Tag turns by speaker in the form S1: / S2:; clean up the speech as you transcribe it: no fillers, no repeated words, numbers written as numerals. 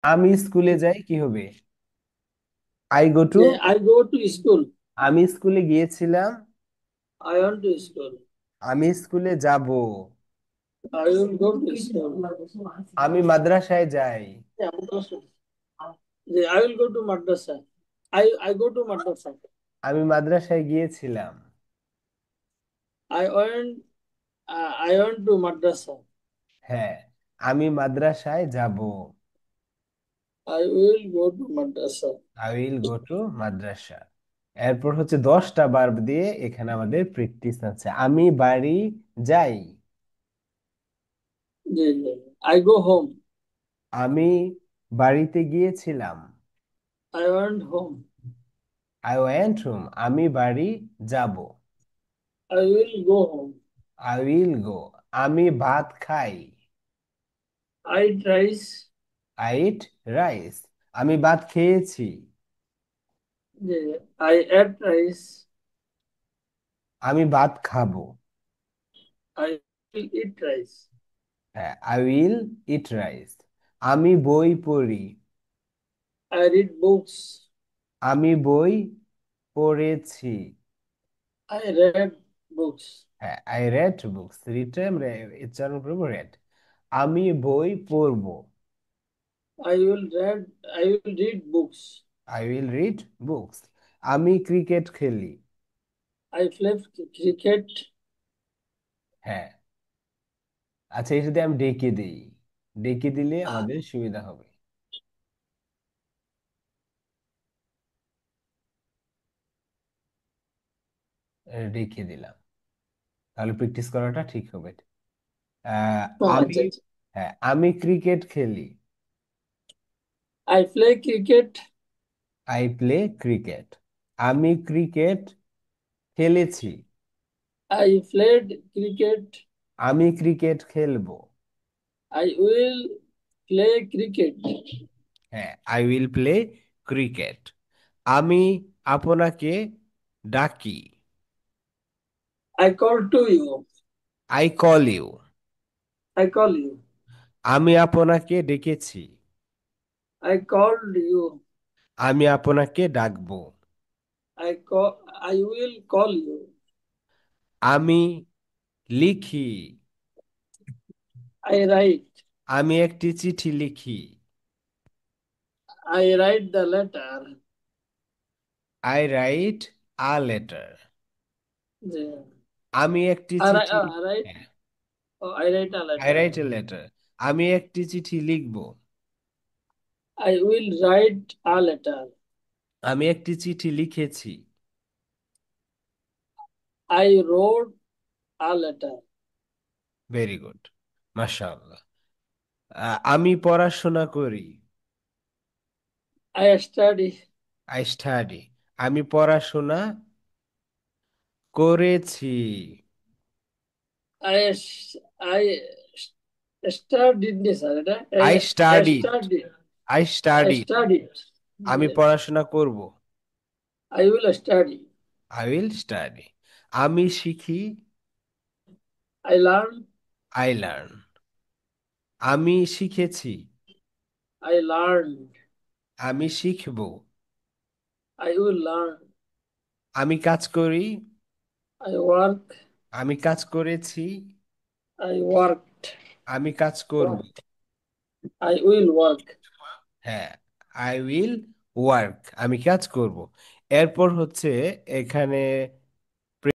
S1: আমি স্কুলে যাই কি হবে? I go to.
S2: যে I go to school.
S1: আমি স্কুলে গিয়েছিলাম।
S2: I want to school.
S1: আমি স্কুলে যাব।
S2: I will go to school.
S1: আমি মাদ্রাসায় যাই।
S2: Yeah, madrasa. যে I will go to madrasa. I go to madrasa.
S1: আমি মাদ্রাসায় গিয়েছিলাম।
S2: I want to madrasa.
S1: হ্যাঁ, আমি মাদ্রাসায় যাব।
S2: I will go to madrasa.
S1: I will go to madrasa. এরপর হচ্ছে 10টা ভার্ব দিয়ে এখানে আমাদের প্র্যাকটিস আছে। আমি বাড়ি যাই।
S2: জি। I go home.
S1: আমি বাড়িতে গিয়েছিলাম।
S2: I went home.
S1: I went home. আমি বাড়ি যাব।
S2: I will go home.
S1: I will গো। আমি ভাত খাই।
S2: I eat rice.
S1: I eat rice. আমি ভাত খেয়েছি।
S2: I ate rice.
S1: আমি ভাত খাবো।
S2: I will eat rice.
S1: হ্যাঁ, আই উইল ইট রাইস। আমি বই পড়ি।
S2: I read books.
S1: আমি বই পড়েছি।
S2: I read books.
S1: হ্যাঁ, আই রেড বুকস। রিড উচ্চারণ করবো রেড। আমি বই পড়বো।
S2: I will read. I will read books.
S1: I will read books. আমি ক্রিকেট খেলি।
S2: I play cricket.
S1: হ্যাঁ। আচ্ছা, এটা যদি আমি ডেকে দিই, ডেকে দিলে
S2: Uh,
S1: আমাদের সুবিধা হবে। ডেকে দিলাম, তাহলে প্র্যাকটিস করাটা ঠিক হবে। আহ, আমি
S2: আচ্ছা, আচ্ছা।
S1: হ্যাঁ, আমি ক্রিকেট খেলি।
S2: I play cricket.
S1: I play cricket. আমি ক্রিকেট খেলেছি।
S2: I played cricket.
S1: আমি ক্রিকেট খেলবো।
S2: I will play cricket.
S1: হ্যাঁ, আই উইল প্লে ক্রিকেট। আমি আপনাকে ডাকি।
S2: I call to you.
S1: I call you.
S2: I call you.
S1: আমি আপনাকে ডেকেছি।
S2: I called you.
S1: আমি আপনাকে ডাকবো।
S2: I will call you.
S1: আমি লিখি।
S2: I write.
S1: আমি একটি চিঠি লিখি।
S2: I write the letter.
S1: I write a letter.
S2: The,
S1: আমি একটি
S2: I, write-
S1: চিঠি।
S2: I write. Oh, I write a
S1: I
S2: letter.
S1: Write a letter. আমি একটি চিঠি লিখব।
S2: I will write a letter.
S1: আমি একটি চিঠি লিখেছি।
S2: I wrote a letter.
S1: Very good, মাশাআল্লাহ। আমি পড়াশোনা করি।
S2: I study.
S1: I study. আমি পড়াশোনা করেছি।
S2: I studied this.
S1: I
S2: I
S1: studied.
S2: studied.
S1: I
S2: I
S1: studied.
S2: studied.
S1: আমি পড়াশোনা করব।
S2: I will study.
S1: I will study. আমি শিখি।
S2: I learn.
S1: I learn. আমি শিখেছি।
S2: I learned.
S1: আমি শিখব।
S2: I will learn.
S1: আমি কাজ করি।
S2: I work.
S1: আমি কাজ করেছি।
S2: I worked.
S1: আমি কাজ করব।
S2: I will work.
S1: হ্যাঁ, আই উইল ওয়ার্ক। আমি কাজ করব। এরপর হচ্ছে এখানে